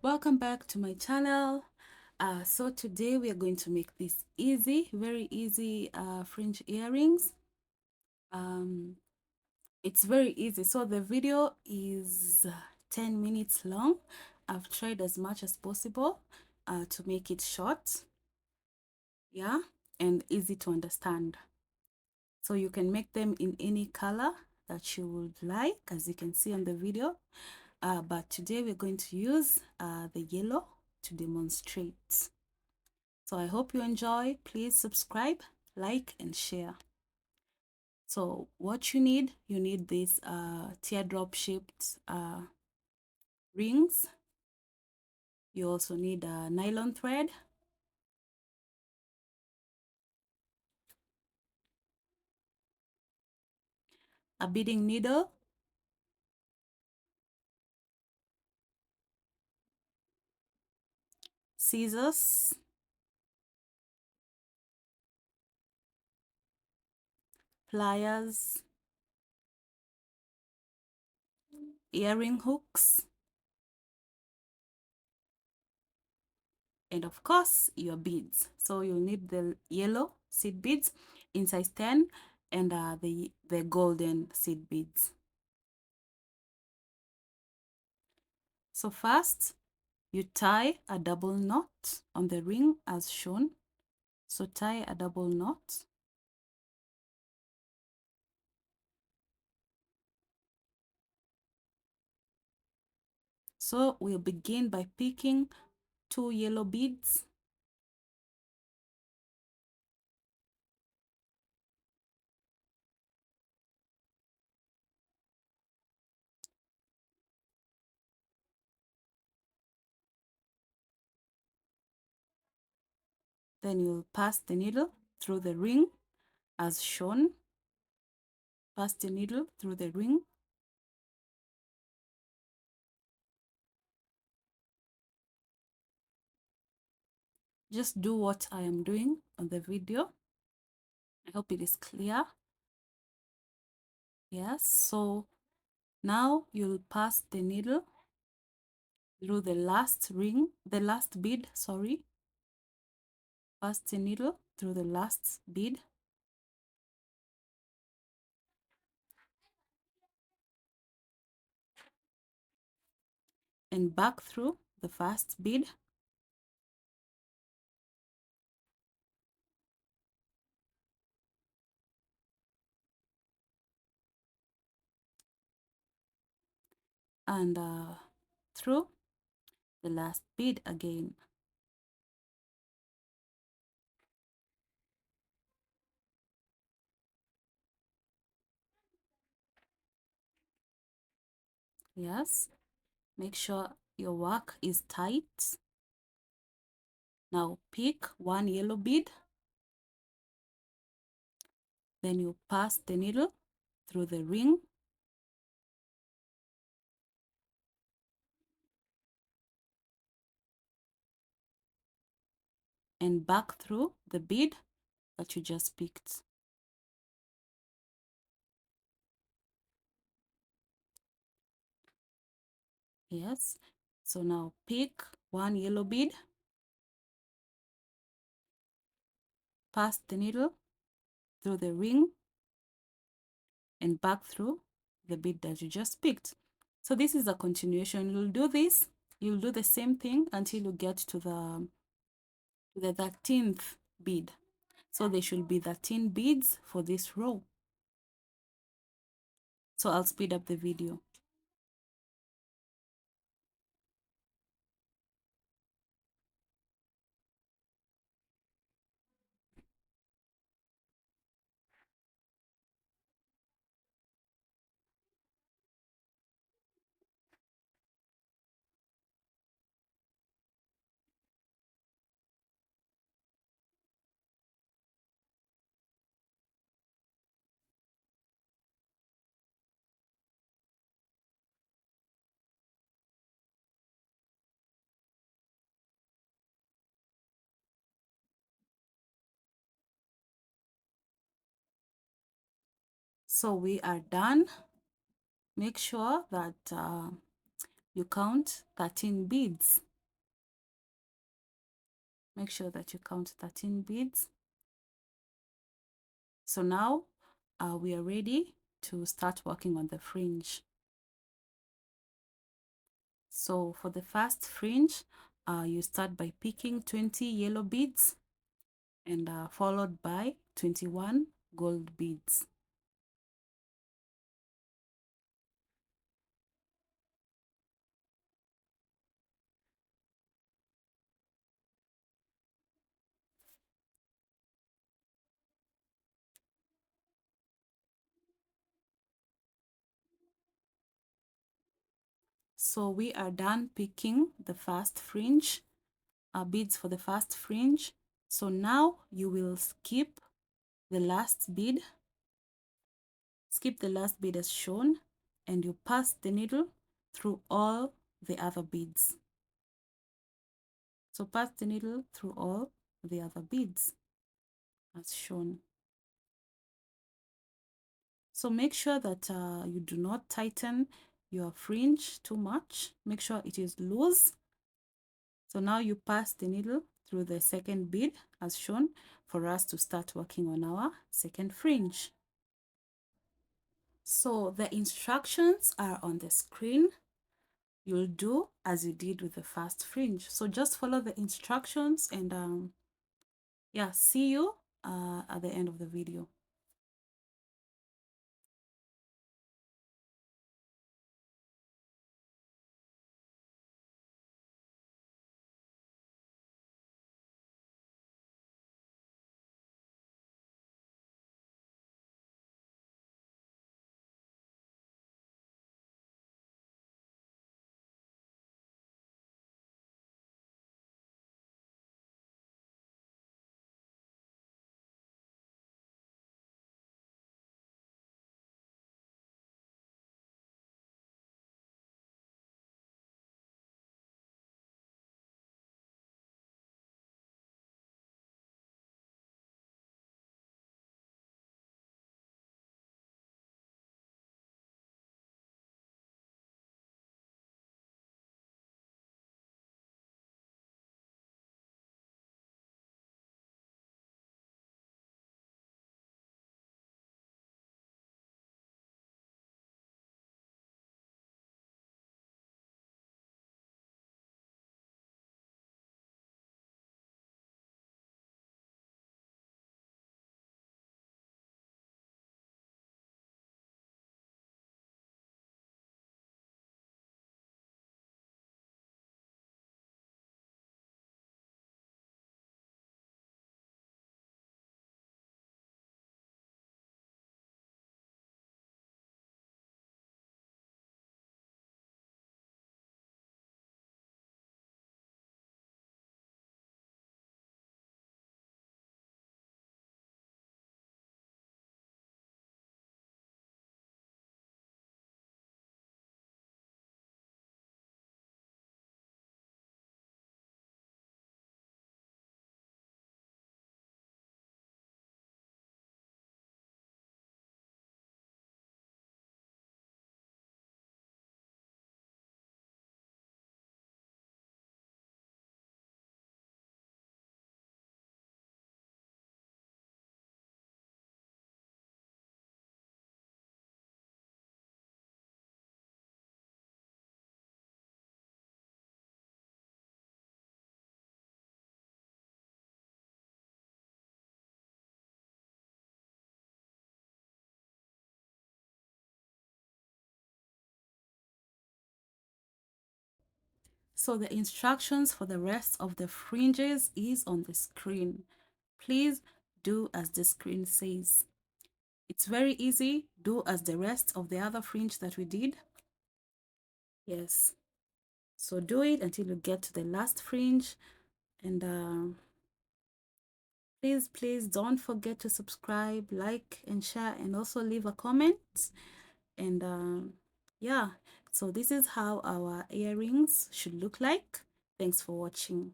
Welcome back to my channel. So today we are going to make this very easy fringe earrings. It's very easy. So the video is 10 minutes long. I've tried as much as possible to make it short, yeah, and easy to understand. So you can make them in any color that you would like, as you can see on the video. But today we're going to use the yellow to demonstrate. So I hope you enjoy. Please subscribe, like, and share. So what you need these teardrop shaped rings. You also need a nylon thread, a beading needle, scissors, pliers, earring hooks, and of course your beads. So you'll need the yellow seed beads in size 10 and the golden seed beads. So first you tie a double knot on the ring as shown. So tie a double knot. So we'll begin by picking 2 yellow beads. Then you'll pass the needle through the ring as shown. Pass the needle through the ring. Just do what I am doing on the video. I hope it is clear. Yes, so now you'll pass the needle through the last bead, sorry. Pass the needle through the last bead. And back through the first bead. And through the last bead again. Yes, make sure your work is tight. Now pick 1 yellow bead, then you pass the needle through the ring and back through the bead that you just picked. Yes, so now pick 1 yellow bead, pass the needle through the ring and back through the bead that you just picked. So this is a continuation. You'll do this, you'll do the same thing until you get to the 13th bead. So there should be 13 beads for this row. So I'll speed up the video. So we are done. Make sure that you count 13 beads. Make sure that you count 13 beads. So now we are ready to start working on the fringe. So for the first fringe, you start by picking 20 yellow beads and followed by 21 gold beads. So we are done picking the first fringe, beads for the first fringe. So now you will skip the last bead, as shown, and you pass the needle through all the other beads. So pass the needle through all the other beads as shown. So make sure that you do not tighten your fringe too much. Make sure it is loose. So now you pass the needle through the second bead as shown for us to start working on our second fringe. So the instructions are on the screen. You'll do as you did with the first fringe. So just follow the instructions and yeah, see you at the end of the video. So the instructions for the rest of the fringes is on the screen. Please do as the screen says. It's very easy. Do as the rest of the other fringe that we did. Yes. So do it until you get to the last fringe. And please don't forget to subscribe, like, and share, and also leave a comment. And yeah, so this is how our earrings should look like. Thanks for watching.